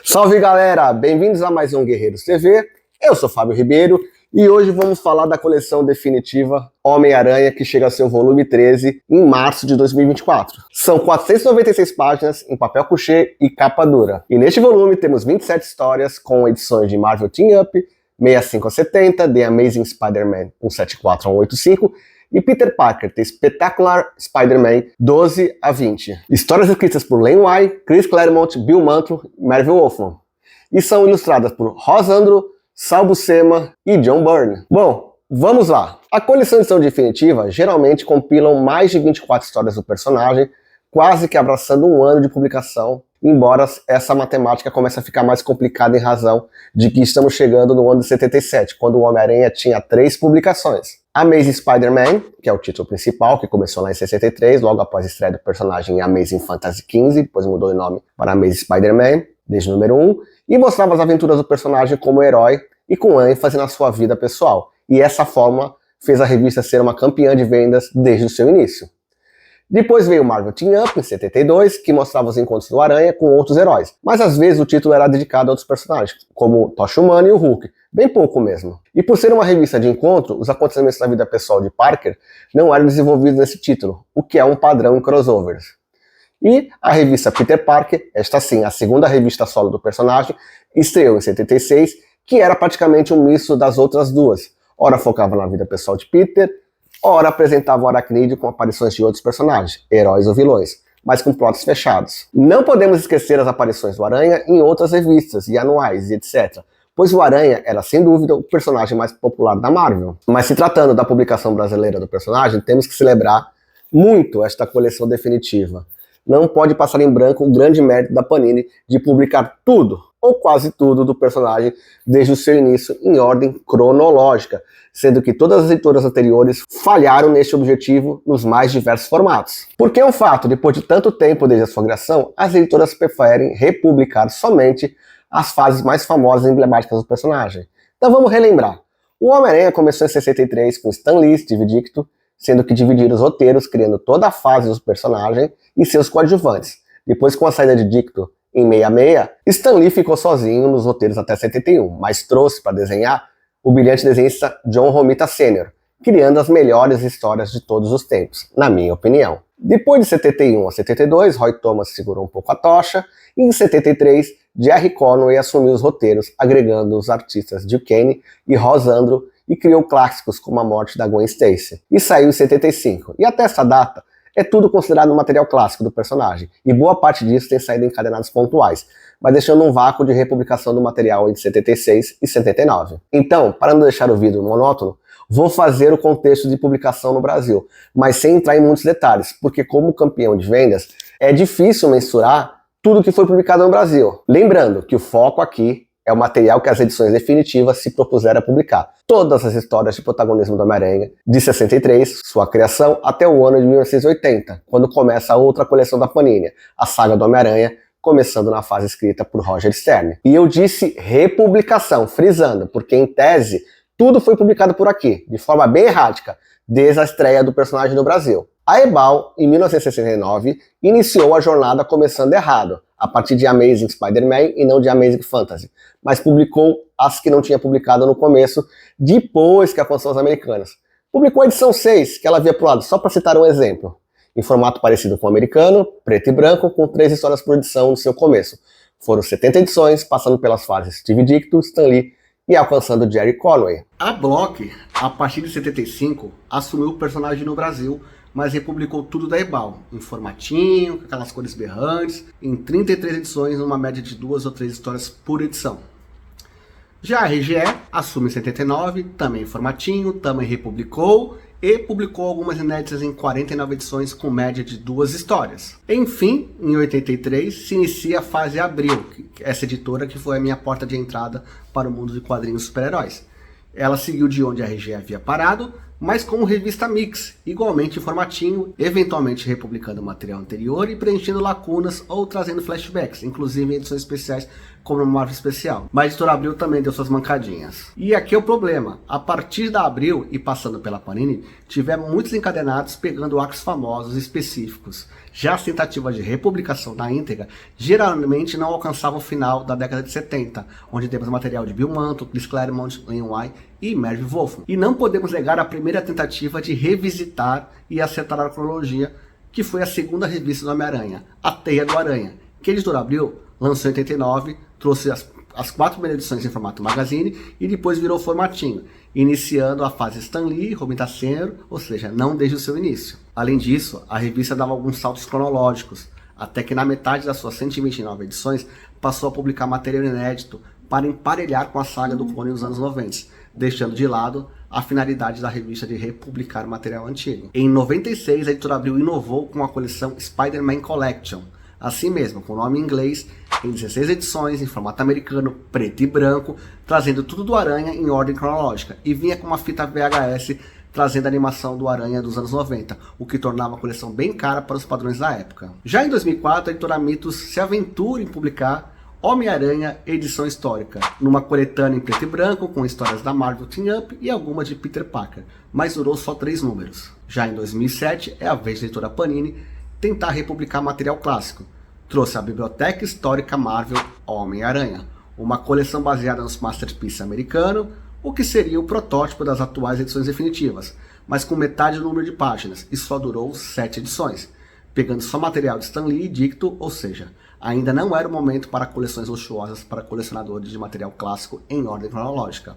Salve galera, bem-vindos a mais um Guerreiros TV, eu sou Fábio Ribeiro e hoje vamos falar da coleção definitiva Homem-Aranha que chega ao seu volume 13 em março de 2024. São 496 páginas em papel couché e capa dura. E neste volume temos 27 histórias com edições de Marvel Team Up 65 a 70, The Amazing Spider-Man 174 a 185 e Peter Parker, The Spectacular Spider-Man 12 a 20. Histórias escritas por Len Wein, Chris Claremont, Bill Mantlo e Marvel Wolfman. E são ilustradas por Ross Andru, Sal Buscema e John Byrne. Bom, vamos lá. A coleção edição definitiva geralmente compilam mais de 24 histórias do personagem, quase que abraçando um ano de publicação, embora essa matemática comece a ficar mais complicada em razão de que estamos chegando no ano de 77, quando o Homem-Aranha tinha 3 publicações. Amazing Spider-Man, que é o título principal, que começou lá em 63, logo após a estreia do personagem em Amazing Fantasy XV, depois mudou o nome para Amazing Spider-Man, desde o número 1, e mostrava as aventuras do personagem como herói e com ênfase na sua vida pessoal. E essa forma fez a revista ser uma campeã de vendas desde o seu início. Depois veio o Marvel Team Up, em 72, que mostrava os encontros do Aranha com outros heróis. Mas às vezes o título era dedicado a outros personagens, como o Tocha Humana e o Hulk. Bem pouco mesmo. E por ser uma revista de encontro, os acontecimentos da vida pessoal de Parker não eram desenvolvidos nesse título, o que é um padrão em crossovers. E a revista Peter Parker, esta sim, a segunda revista solo do personagem, estreou em 76, que era praticamente um misto das outras duas. Ora focava na vida pessoal de Peter, ora apresentava o Aracnídeo com aparições de outros personagens, heróis ou vilões, mas com plots fechados. Não podemos esquecer as aparições do Aranha em outras revistas e anuais e etc., pois o Aranha era sem dúvida o personagem mais popular da Marvel. Mas se tratando da publicação brasileira do personagem, temos que celebrar muito esta coleção definitiva. Não pode passar em branco o grande mérito da Panini de publicar tudo, ou quase tudo, do personagem desde o seu início em ordem cronológica, sendo que todas as editoras anteriores falharam neste objetivo nos mais diversos formatos. Porque é um fato, depois de tanto tempo desde a sua criação, as editoras preferem republicar somente as fases mais famosas e emblemáticas do personagem. Então vamos relembrar. O Homem-Aranha começou em 63 com Stan Lee e Steve Ditko, sendo que dividiram os roteiros, criando toda a fase do personagem e seus coadjuvantes. Depois, com a saída de Ditko em 66, Stan Lee ficou sozinho nos roteiros até 71, mas trouxe para desenhar o brilhante desenhista John Romita Sr., criando as melhores histórias de todos os tempos, na minha opinião. Depois de 71 a 72, Roy Thomas segurou um pouco a tocha, e em 73, Gerry Conway assumiu os roteiros, agregando os artistas Jill Kane e Ross Andru, e criou clássicos como a morte da Gwen Stacy, e saiu em 75. E até essa data, é tudo considerado um material clássico do personagem, e boa parte disso tem saído em encadernados pontuais, mas deixando um vácuo de republicação do material entre 76 e 79. Então, para não deixar o vídeo monótono, vou fazer o contexto de publicação no Brasil, mas sem entrar em muitos detalhes, porque como campeão de vendas, é difícil mensurar tudo que foi publicado no Brasil. Lembrando que o foco aqui é o material que as edições definitivas se propuseram a publicar. Todas as histórias de protagonismo do Homem-Aranha, de 63, sua criação, até o ano de 1980, quando começa a outra coleção da Panini, a saga do Homem-Aranha, começando na fase escrita por Roger Stern. E eu disse republicação, frisando, porque em tese, tudo foi publicado por aqui, de forma bem errática, desde a estreia do personagem no Brasil. A Ebal, em 1969, iniciou a jornada começando errado, a partir de Amazing Spider-Man e não de Amazing Fantasy, mas publicou as que não tinha publicado no começo, depois que alcançou as americanas. Publicou a edição 6, que ela havia pulado, só para citar um exemplo, em formato parecido com o americano, preto e branco, com 3 histórias por edição no seu começo. Foram 70 edições, passando pelas fases Steve Ditko, Stan Lee e alcançando Gerry Conway. A Block, a partir de 75, assumiu o personagem no Brasil, mas republicou tudo da Ebal, em formatinho, com aquelas cores berrantes, em 33 edições, numa média de 2 ou 3 histórias por edição. Já a RGE assume em 79, também em formatinho, também republicou, e publicou algumas inéditas em 49 edições, com média de 2 histórias. Enfim, em 83, se inicia a fase Abril, essa editora que foi a minha porta de entrada para o mundo de quadrinhos super-heróis. Ela seguiu de onde a RGE havia parado, mas como revista mix, igualmente em formatinho, eventualmente republicando o material anterior e preenchendo lacunas ou trazendo flashbacks, inclusive em edições especiais como no Marvel Especial. Mas a Editora Abril também deu suas mancadinhas. E aqui é o problema, a partir da Abril e passando pela Panini, tiveram muitos encadenados pegando arcos famosos específicos. Já as tentativas de republicação na íntegra geralmente não alcançavam o final da década de 70, onde temos material de Bill Mantle, Chris Claremont, Len Wein e Merv Wolfman. E não podemos negar a primeira tentativa de revisitar e acertar a cronologia, que foi a segunda revista do Homem-Aranha, A Teia do Aranha, que a Editora Abril lançou em 89, trouxe as 4 primeiras edições em formato magazine e depois virou formatinho, iniciando a fase Stan Lee, Romita Senior, ou seja, não desde o seu início. Além disso, a revista dava alguns saltos cronológicos, até que na metade das suas 129 edições passou a publicar material inédito para emparelhar com a saga do clone dos anos 90, deixando de lado a finalidade da revista de republicar material antigo. Em 96, a Editora Abril inovou com a coleção Spider-Man Collection, assim mesmo, com o nome em inglês, em 16 edições, em formato americano, preto e branco, trazendo tudo do Aranha em ordem cronológica, e vinha com uma fita VHS trazendo a animação do Aranha dos anos 90, o que tornava a coleção bem cara para os padrões da época. Já em 2004, a Editora Mitos se aventura em publicar Homem-Aranha Edição Histórica, numa coletânea em preto e branco, com histórias da Marvel Team Up e algumas de Peter Parker, mas durou só 3 números. Já em 2007, é a vez da Editora Panini tentar republicar material clássico. Trouxe a Biblioteca Histórica Marvel Homem-Aranha, uma coleção baseada nos Masterpiece americano, o que seria o protótipo das atuais edições definitivas, mas com metade do número de páginas, e só durou 7 edições, pegando só material de Stan Lee e Dicto, ou seja, ainda não era o momento para coleções luxuosas para colecionadores de material clássico em ordem cronológica.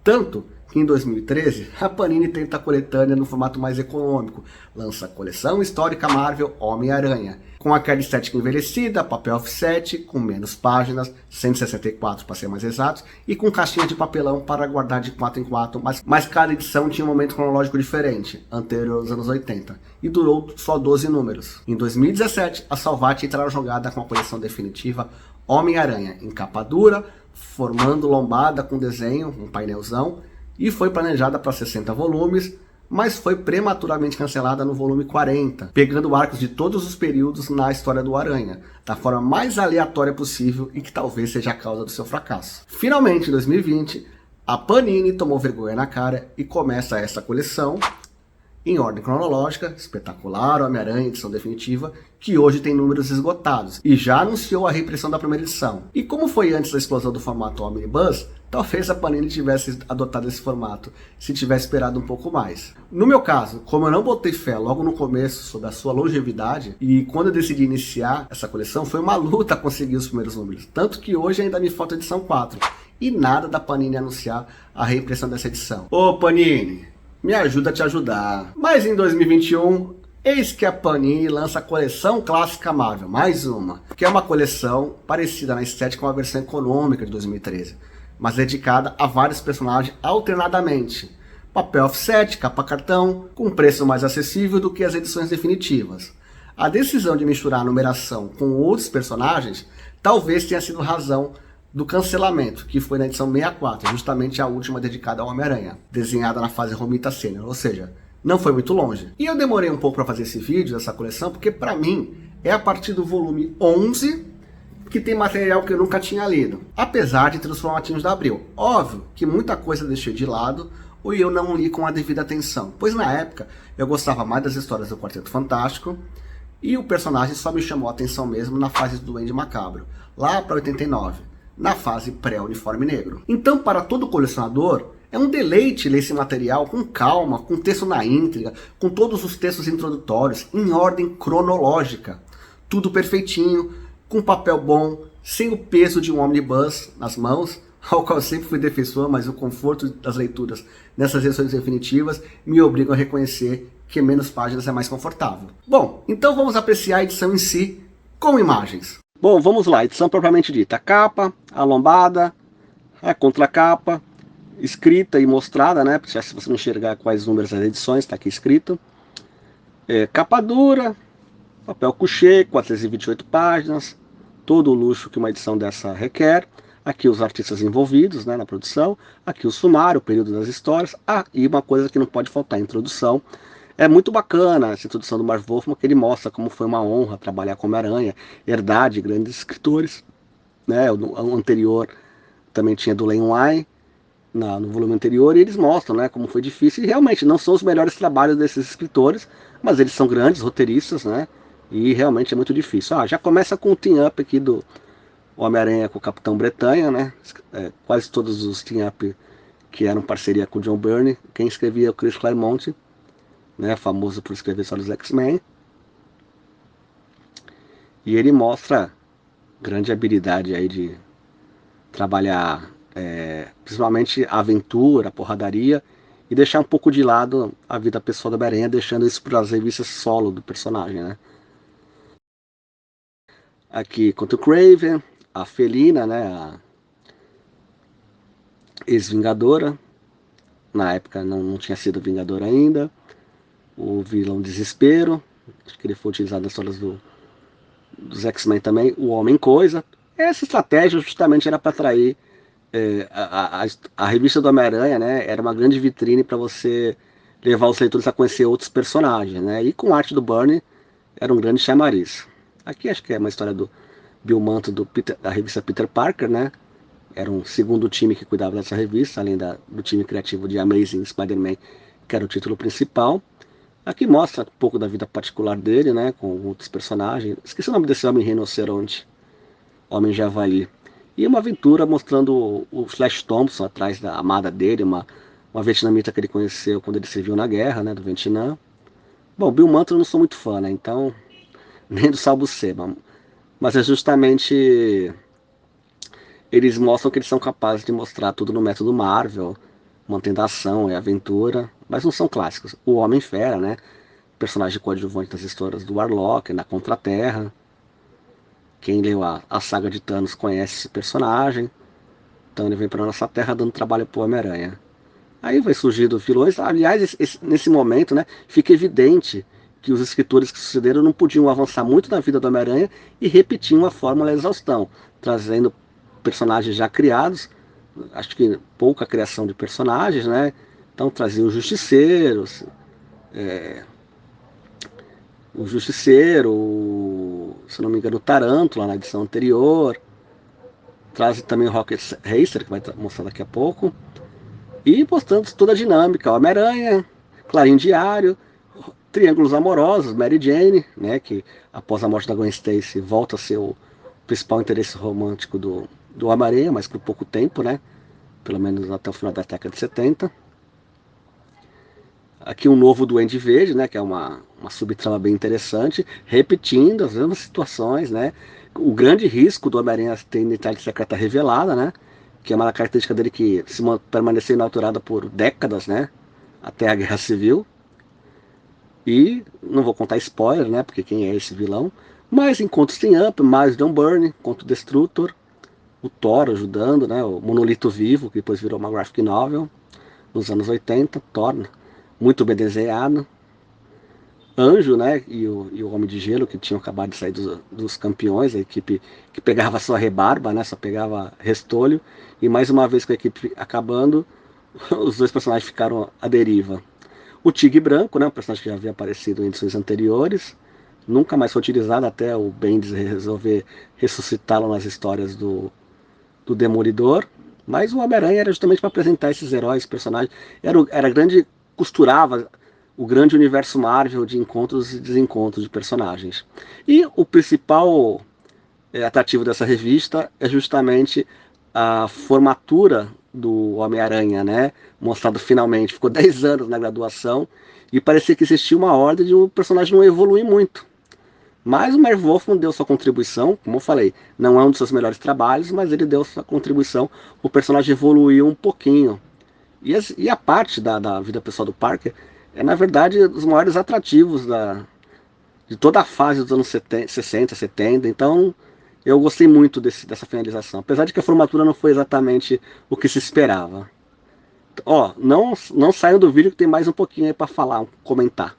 Tanto que em 2013, a Panini tenta a coletânea no formato mais econômico, lança a coleção histórica Marvel Homem-Aranha, com aquela estética envelhecida, papel offset, com menos páginas, 164 para ser mais exatos, e com caixinha de papelão para guardar de 4 em 4, mas cada edição tinha um momento cronológico diferente, anterior aos anos 80, e durou só 12 números. Em 2017, a Salvat entrou na jogada com a coleção definitiva Homem-Aranha, em capa dura, formando lombada com desenho, um painelzão, e foi planejada para 60 volumes, mas foi prematuramente cancelada no volume 40, pegando arcos de todos os períodos na história do Aranha, da forma mais aleatória possível e que talvez seja a causa do seu fracasso. Finalmente, em 2020, a Panini tomou vergonha na cara e começa essa coleção, em ordem cronológica, espetacular, Homem-Aranha, edição definitiva, que hoje tem números esgotados, e já anunciou a reimpressão da primeira edição. E como foi antes da explosão do formato Omnibus, talvez a Panini tivesse adotado esse formato, se tivesse esperado um pouco mais. No meu caso, como eu não botei fé logo no começo sobre a sua longevidade, e quando eu decidi iniciar essa coleção, foi uma luta conseguir os primeiros números, tanto que hoje ainda me falta a edição 4, e nada da Panini anunciar a reimpressão dessa edição. Ô Panini, me ajuda a te ajudar. Mas em 2021, eis que a Panini lança a coleção clássica Marvel, mais uma, que é uma coleção parecida na estética com a versão econômica de 2013, mas dedicada a vários personagens alternadamente. Papel offset, capa cartão, com preço mais acessível do que as edições definitivas. A decisão de misturar a numeração com outros personagens talvez tenha sido razão do cancelamento, que foi na edição 64, justamente a última dedicada ao Homem-Aranha, desenhada na fase Romita Senior, ou seja, não foi muito longe. E eu demorei um pouco para fazer esse vídeo, dessa coleção, porque para mim é a partir do volume 11 que tem material que eu nunca tinha lido, apesar de ter os formatinhos da Abril. Óbvio que muita coisa eu deixei de lado, ou eu não li com a devida atenção, pois na época eu gostava mais das histórias do Quarteto Fantástico, e o personagem só me chamou a atenção mesmo na fase do Duende Macabro, lá para 89. Na fase pré-uniforme negro. Então, para todo colecionador, é um deleite ler esse material com calma, com texto na íntegra, com todos os textos introdutórios, em ordem cronológica. Tudo perfeitinho, com papel bom, sem o peso de um omnibus nas mãos, ao qual eu sempre fui defensor, mas o conforto das leituras nessas edições definitivas me obrigam a reconhecer que menos páginas é mais confortável. Bom, então vamos apreciar a edição em si, com imagens. Bom, vamos lá, edição propriamente dita. A capa, a lombada, a contracapa, escrita e mostrada, né? Se você não enxergar quais números das edições, está aqui escrito. Capa dura, papel couché, 428 páginas, todo o luxo que uma edição dessa requer. Aqui os artistas envolvidos, né, na produção, aqui o sumário, o período das histórias, e uma coisa que não pode faltar, a introdução. É muito bacana essa introdução do Marv Wolfman, que ele mostra como foi uma honra trabalhar com Homem-Aranha, herdar de grandes escritores, né, o anterior também tinha do Len Wein, no volume anterior, e eles mostram, né, como foi difícil, e realmente não são os melhores trabalhos desses escritores, mas eles são grandes roteiristas, né, e realmente é muito difícil. Já começa com o team-up aqui do Homem-Aranha com o Capitão Bretanha, né, quase todos os team-up que eram parceria com o John Byrne, quem escrevia é o Chris Claremont, né, famoso por escrever só dos X-Men, e ele mostra grande habilidade aí de trabalhar principalmente a aventura, a porradaria, e deixar um pouco de lado a vida pessoal da Homem-Aranha, deixando isso para as revistas solo do personagem, né? Aqui contra o Kraven, a Felina, né, a ex-Vingadora, na época não tinha sido Vingadora ainda, o vilão Desespero, acho que ele foi utilizado nas histórias dos X-Men também, o Homem-Coisa. Essa estratégia justamente era para atrair a revista do Homem-Aranha, né, era uma grande vitrine para você levar os leitores a conhecer outros personagens, né, e com a arte do Byrne era um grande chamariz. Aqui acho que é uma história do Bill Manto da revista Peter Parker, né, era um segundo time que cuidava dessa revista, além do time criativo de Amazing Spider-Man, que era o título principal. Aqui mostra um pouco da vida particular dele, né, com outros personagens. Esqueci o nome desse homem rinoceronte, Homem Javali. E uma aventura mostrando o Flash Thompson atrás da amada dele, uma vietnamita que ele conheceu quando ele serviu na guerra, né, do Vietnã. Bom, Bill Mantle eu não sou muito fã, né, então nem do Salvo Seba, mas é justamente eles mostram que eles são capazes de mostrar tudo no método Marvel, mantendo a ação e a aventura, mas não são clássicos. O Homem-Fera, né, personagem coadjuvante das histórias do Warlock, na Contra-Terra. Quem leu a saga de Thanos conhece esse personagem. Então ele vem para nossa Terra dando trabalho pro Homem-Aranha. Aí vai surgindo vilões. Aliás, nesse momento, né, fica evidente que os escritores que sucederam não podiam avançar muito na vida do Homem-Aranha e repetiam a fórmula à exaustão, trazendo personagens já criados. Acho que pouca criação de personagens, né? Então traziam o Justiceiro, se não me engano, o Tarântula na edição anterior. Traz também o Rocket Racer, que vai mostrar daqui a pouco. E mostrando toda a dinâmica. Homem-Aranha, Clarim Diário, triângulos amorosos, Mary Jane, né, que após a morte da Gwen Stacy volta a ser o principal interesse romântico do Homem-Aranha, mas por pouco tempo, né? Pelo menos até o final da década de 70. Aqui um novo Duende Verde, né, que é uma subtrama bem interessante, repetindo as mesmas situações, né? O grande risco do Homem-Aranha ter identidade secreta revelada, né? Que é uma característica dele que permaneceu inalterada por décadas, né? Até a Guerra Civil. E não vou contar spoiler, né? Porque quem é esse vilão? Mas encontros tem Up, mais John Byrne, contra o Destrutor, o Thor ajudando, né? O Monolito Vivo, que depois virou uma graphic novel nos anos 80, Thor, né? Muito bem desenhado. Anjo, né, e o Homem de Gelo, que tinham acabado de sair dos campeões, a equipe que pegava só rebarba, né, só pegava restolho, e mais uma vez com a equipe acabando, os dois personagens ficaram à deriva. O Tigre Branco, né, um personagem que já havia aparecido em edições anteriores, nunca mais foi utilizado até o Bendis resolver ressuscitá-lo nas histórias do Demolidor, mas o Homem-Aranha era justamente para apresentar esses heróis, personagens, era grande, costurava o grande universo Marvel de encontros e desencontros de personagens. E o principal atrativo dessa revista é justamente a formatura do Homem-Aranha, né? Mostrado finalmente. Ficou 10 anos na graduação e parecia que existia uma ordem de um personagem não evoluir muito. Mas o Marv Wolfman deu sua contribuição, como eu falei, não é um dos seus melhores trabalhos, mas ele deu sua contribuição, o personagem evoluiu um pouquinho. E a parte da vida pessoal do Parker é, na verdade, um dos maiores atrativos de toda a fase dos anos 60, 70. Então, eu gostei muito dessa finalização. Apesar de que a formatura não foi exatamente o que se esperava. Ó, não saiam do vídeo que tem mais um pouquinho aí para falar, comentar.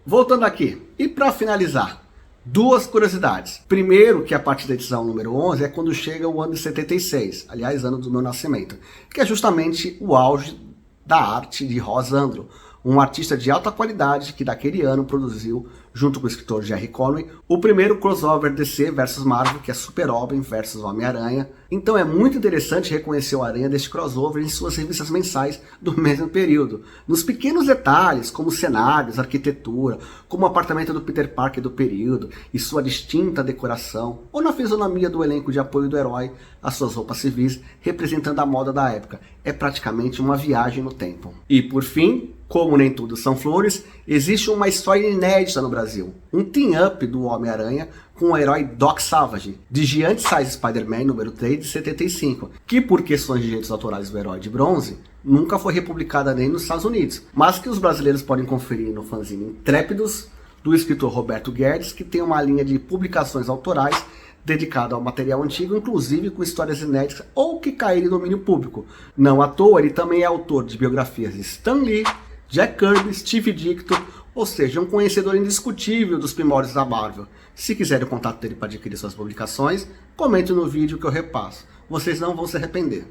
Voltando aqui, e para finalizar, Duas curiosidades. Primeiro, que a partir da edição número 11 é quando chega o ano de 76, aliás, ano do meu nascimento, que é justamente o auge da arte de Ross Andru, um artista de alta qualidade que daquele ano produziu, junto com o escritor Gerry Conway, o primeiro crossover DC versus Marvel, que é Super-Homem versus Homem-Aranha. Então é muito interessante reconhecer o Aranha deste crossover em suas revistas mensais do mesmo período, nos pequenos detalhes, como cenários, arquitetura, como o apartamento do Peter Parker do período e sua distinta decoração, ou na fisionomia do elenco de apoio do herói, as suas roupas civis, representando a moda da época. É praticamente uma viagem no tempo. E por fim, como nem tudo são flores, existe uma história inédita no Brasil. Um team-up do Homem-Aranha com o herói Doc Savage, de Giant Size Spider-Man número 3 de 75, que por questões de direitos autorais do herói de bronze, nunca foi republicada nem nos Estados Unidos, mas que os brasileiros podem conferir no fanzine Intrépidos, do escritor Roberto Guedes, que tem uma linha de publicações autorais dedicado ao material antigo, inclusive com histórias inéditas ou que caírem em domínio público. Não à toa, ele também é autor de biografias de Stan Lee, Jack Kirby, Steve Ditko, ou seja, um conhecedor indiscutível dos primórdios da Marvel. Se quiserem o contato dele para adquirir suas publicações, comente no vídeo que eu repasso. Vocês não vão se arrepender.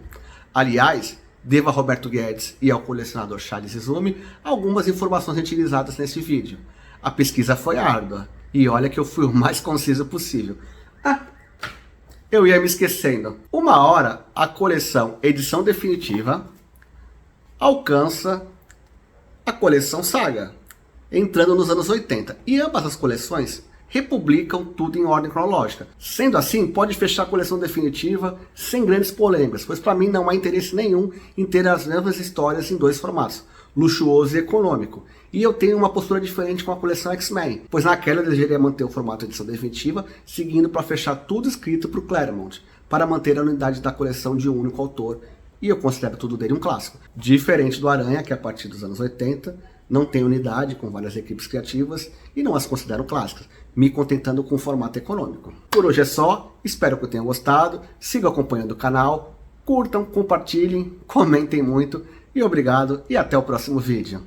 Aliás, devo a Roberto Guedes e ao colecionador Charles Izumi algumas informações utilizadas nesse vídeo. A pesquisa foi árdua, e olha que eu fui o mais conciso possível. Eu ia me esquecendo. Uma hora, a coleção Edição Definitiva alcança a coleção Saga, entrando nos anos 80. E ambas as coleções republicam tudo em ordem cronológica. Sendo assim, pode fechar a coleção definitiva sem grandes polêmicas, pois para mim não há interesse nenhum em ter as mesmas histórias em dois formatos, luxuoso e econômico. E eu tenho uma postura diferente com a coleção X-Men, pois naquela eu desejaria manter o formato edição definitiva, seguindo para fechar tudo escrito para o Claremont, para manter a unidade da coleção de um único autor, e eu considero tudo dele um clássico. Diferente do Aranha, que a partir dos anos 80 não tem unidade com várias equipes criativas e não as considero clássicas, me contentando com o formato econômico. Por hoje é só, espero que tenham gostado, sigam acompanhando o canal, curtam, compartilhem, comentem muito, e obrigado e até o próximo vídeo.